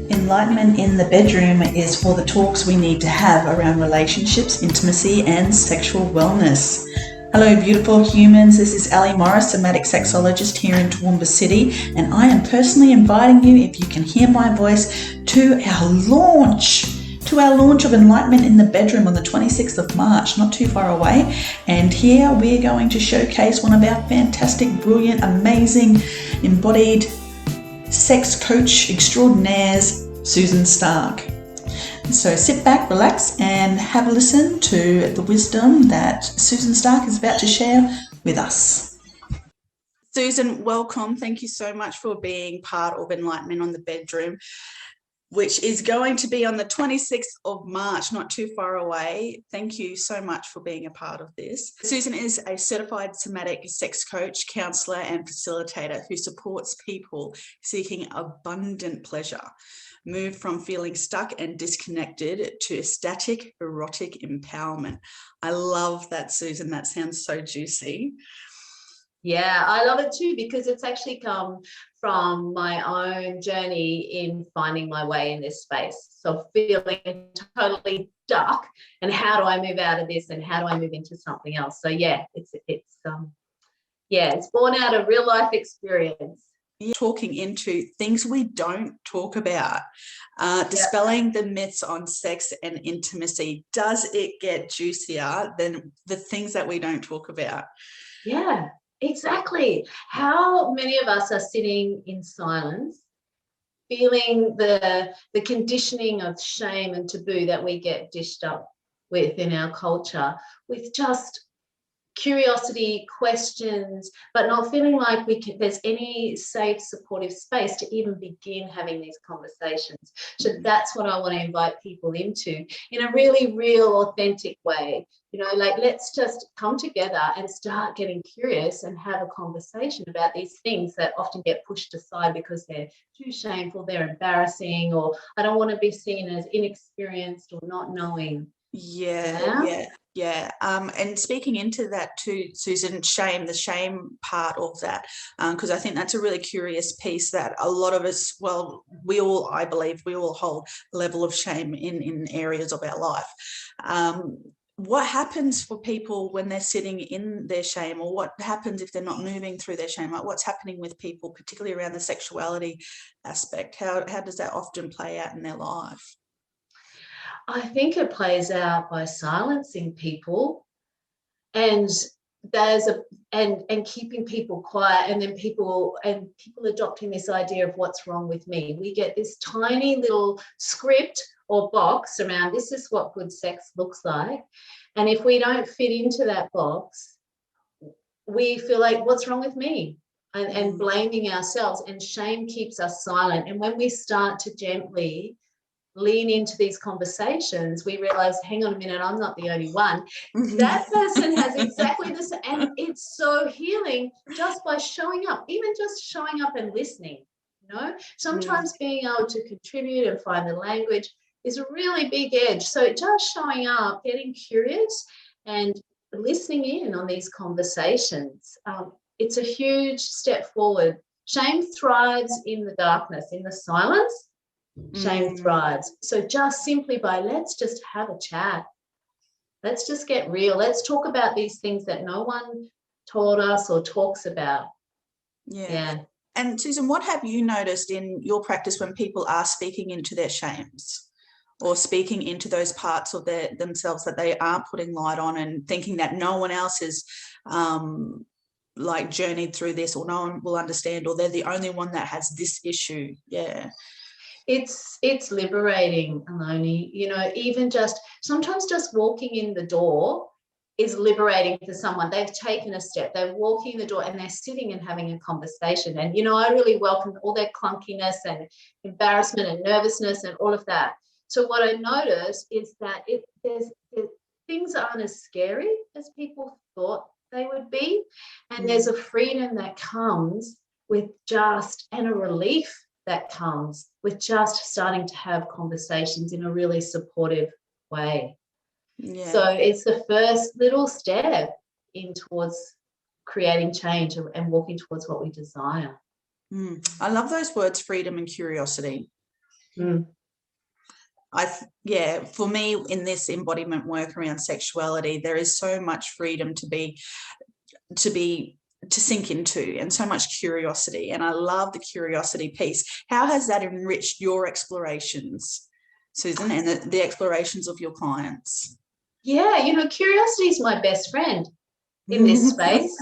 Enlightenment in the bedroom is for the talks we need to have around relationships, intimacy, and sexual wellness. Hello, beautiful humans. This is Ali Morris, somatic sexologist here in Toowoomba City, and I am personally inviting you, if you can hear my voice, to our launch of Enlightenment in the Bedroom on the 26th of March, not too far away. And here we're going to showcase one of our fantastic, brilliant, amazing, embodied sex coach extraordinaires, Susan Stark. So sit back, relax, and have a listen to the wisdom that Susan Stark is about to share with us. Susan, welcome. Thank you so much for being part of Enlightenment on the Bedroom, which is going to be on the 26th of March, not too far away. Thank you so much for being a part of this. Susan is a certified somatic sex coach, counselor, and facilitator who supports people seeking abundant pleasure, move from feeling stuck and disconnected to ecstatic, erotic empowerment. I love that, Susan. That sounds so juicy. Yeah, I love it too, because it's actually come from my own journey in finding my way in this space. So feeling totally stuck, and how do I move out of this, and how do I move into something else? So yeah, it's born out of real life experience. Talking into things we don't talk about, dispelling the myths on sex and intimacy. Does it get juicier than the things that we don't talk about? Yeah. Exactly. How many of us are sitting in silence, feeling the conditioning of shame and taboo that we get dished up with in our culture, with just curiosity, questions, but not feeling like there's any safe, supportive space to even begin having these conversations. So that's what I want to invite people into, in a really real, authentic way. You know, like, let's just come together and start getting curious and have a conversation about these things that often get pushed aside because they're too shameful, they're embarrassing, or I don't want to be seen as inexperienced or not knowing. Yeah. And speaking into that too, Susan, the shame part of that, because I think that's a really curious piece that a lot of us, I believe we all hold a level of shame in areas of our life. What happens for people when they're sitting in their shame, or what happens if they're not moving through their shame? Like, what's happening with people, particularly around the sexuality aspect? How does that often play out in their life? I think it plays out by silencing people, and and keeping people quiet, and then people adopting this idea of what's wrong with me. We get this tiny little script or box around, this is what good sex looks like, and if we don't fit into that box, we feel like, what's wrong with me? And blaming ourselves, and shame keeps us silent. And when we start to gently lean into these conversations, we realize, hang on a minute, I'm not the only one. That person has exactly this, and it's so healing just by showing up, even just showing up and listening. You know, sometimes being able to contribute and find the language is a really big edge. So just showing up, getting curious, and listening in on these conversations, it's a huge step forward. Shame thrives in the darkness, in the silence. Shame thrives. So just simply by, let's just have a chat. Let's just get real. Let's talk about these things that no one taught us or talks about. Yeah. And Susan, what have you noticed in your practice when people are speaking into their shames, or speaking into those parts of themselves that they aren't putting light on, and thinking that no one else is journeyed through this, or no one will understand, or they're the only one that has this issue? Yeah. It's liberating, Aloni. You know, even sometimes just walking in the door is liberating for someone. They've taken a step, they're walking the door, and they're sitting and having a conversation. And, you know, I really welcome all their clunkiness and embarrassment and nervousness and all of that. So what I notice is that things aren't as scary as people thought they would be. And there's a freedom that comes with and a relief that comes with just starting to have conversations in a really supportive way. Yeah. So it's the first little step in towards creating change and walking towards what we desire. I love those words, freedom and curiosity. Mm. Yeah, for me in this embodiment work around sexuality, there is so much freedom to sink into, and so much curiosity. And I love the curiosity piece. How has that enriched your explorations, Susan, and the explorations of your clients? Yeah, curiosity is my best friend in this space,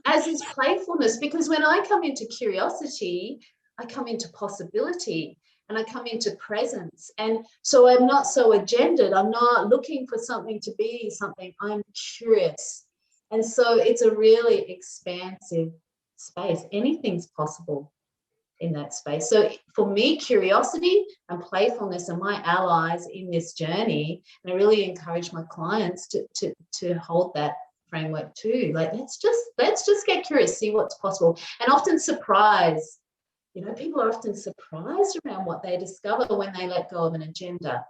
as is playfulness, because when I come into curiosity, I come into possibility and I come into presence. And so I'm not so agendaed. I'm not looking for something to be something. I'm curious. And so it's a really expansive space. Anything's possible in that space. So for me, curiosity and playfulness are my allies in this journey. And I really encourage my clients to hold that framework too. Like, let's just get curious, see what's possible. And often surprise. People are often surprised around what they discover when they let go of an agenda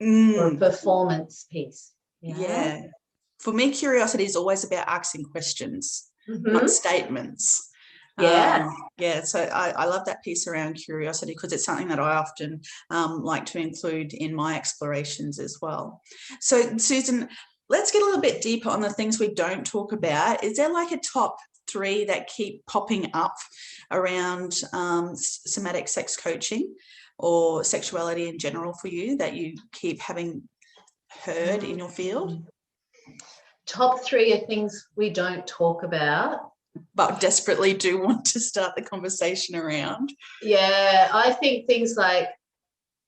or a performance piece. Yeah. For me, curiosity is always about asking questions, not statements. Yeah. So I love that piece around curiosity, because it's something that I often like to include in my explorations as well. So, Susan, let's get a little bit deeper on the things we don't talk about. Is there like a top 3 that keep popping up around somatic sex coaching or sexuality in general for you that you keep having heard in your field? Top 3 are things we don't talk about, but desperately do want to start the conversation around. Yeah, I think things like,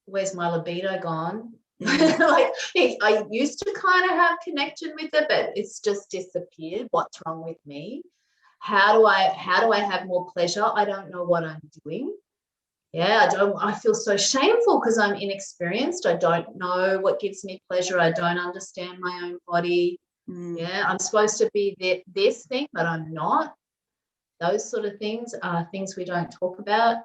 where's my libido gone? Like, I used to kind of have connection with it, but it's just disappeared. What's wrong with me? How do I have more pleasure? I don't know what I'm doing. Yeah, I feel so shameful because I'm inexperienced. I don't know what gives me pleasure. I don't understand my own body. Yeah, I'm supposed to be this thing, but I'm not. Those sort of things are things we don't talk about.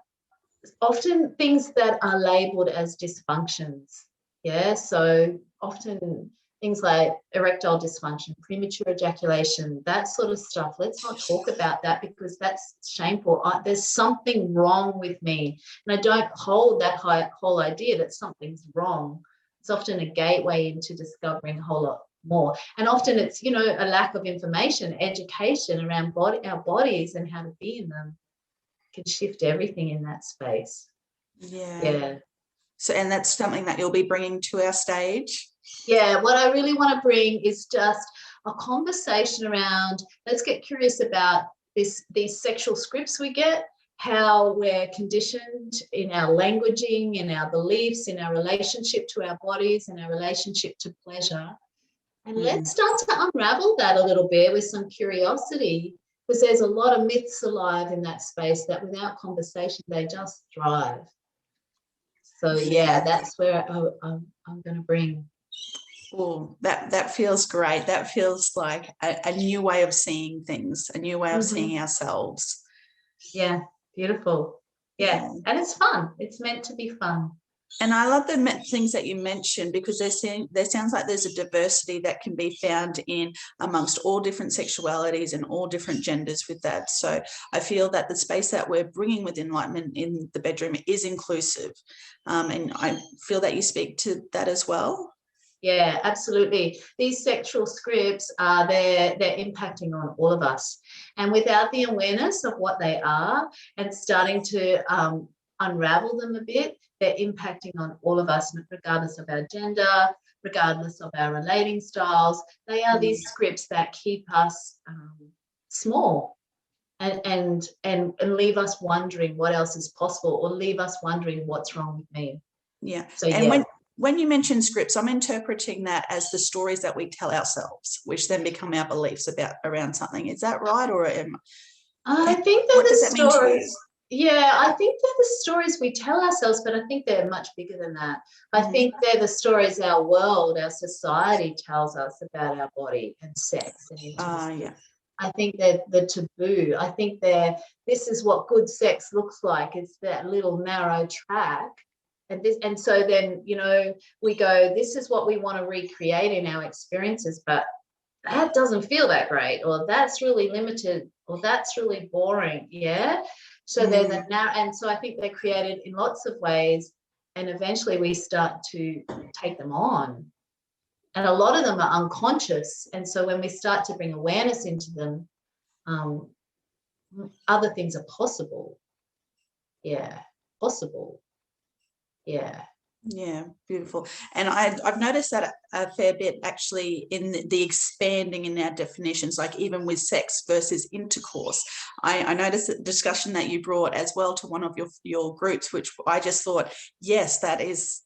Often things that are labeled as dysfunctions. Yeah, so often things like erectile dysfunction, premature ejaculation, that sort of stuff. Let's not talk about that because that's shameful. There's something wrong with me. And I don't hold that whole idea that something's wrong. It's often a gateway into discovering a whole lot more. And often it's, a lack of information, education around our bodies and how to be in them can shift everything in that space. Yeah. So, and that's something that you'll be bringing to our stage? Yeah, what I really want to bring is just a conversation around, let's get curious about these sexual scripts we get, how we're conditioned in our languaging, in our beliefs, in our relationship to our bodies, and our relationship to pleasure. And let's start to unravel that a little bit with some curiosity, because there's a lot of myths alive in that space that without conversation, they just thrive. So yeah, that's where I'm going to bring. Oh, that feels great. That feels like a new way of seeing things, a new way of seeing ourselves. Yeah, beautiful. Yeah, and it's fun. It's meant to be fun. And I love the things that you mentioned, because there sounds like there's a diversity that can be found in amongst all different sexualities and all different genders with that. So I feel that the space that we're bringing with Enlightenment in the bedroom is inclusive. And I feel that you speak to that as well. Yeah, absolutely. These sexual scripts they're impacting on all of us. And without the awareness of what they are and starting to unravel them a bit, they're impacting on all of us, regardless of our gender, regardless of our relating styles. They are these scripts that keep us small and leave us wondering what else is possible, or leave us wondering what's wrong with me. Yeah. So and when you mention scripts, I'm interpreting that as the stories that we tell ourselves, which then become our beliefs around something. Is that right? Or I think they're the stories. Yeah, I think they're the stories we tell ourselves, but I think they're much bigger than that. I think they're the stories our world, our society tells us about our body and sex and intimacy. I think they're the taboo. I think this is what good sex looks like. It's that little narrow track. And so then, we go, this is what we want to recreate in our experiences, but that doesn't feel that great, or that's really limited, or that's really boring. Yeah. So there's and so I think they're created in lots of ways and eventually we start to take them on. And a lot of them are unconscious. And so when we start to bring awareness into them, other things are possible. Yeah, possible. Yeah. Yeah, beautiful. And I've noticed that a fair bit actually in the expanding in our definitions, like even with sex versus intercourse. I noticed the discussion that you brought as well to one of your groups, which I just thought, yes, that is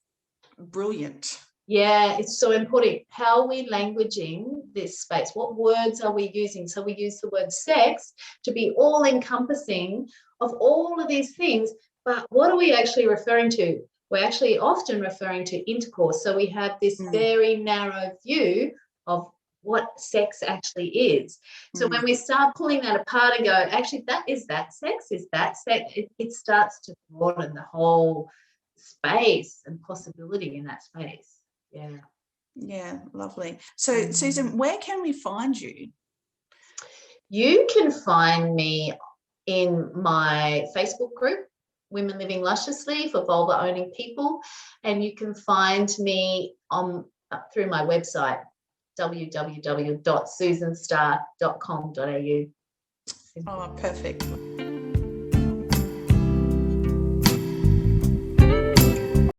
brilliant. Yeah, it's so important. How are we languaging this space? What words are we using? So we use the word sex to be all encompassing of all of these things, but what are we actually referring to? We're actually often referring to intercourse. So we have this very narrow view of what sex actually is. So when we start pulling that apart and go, actually, that sex? Is that sex? It starts to broaden the whole space and possibility in that space. Yeah, lovely. So Susan, where can we find you? You can find me in my Facebook group, Women Living Lusciously for Vulva Owning People, and you can find me through my website, www.susanstar.com.au. Oh, perfect.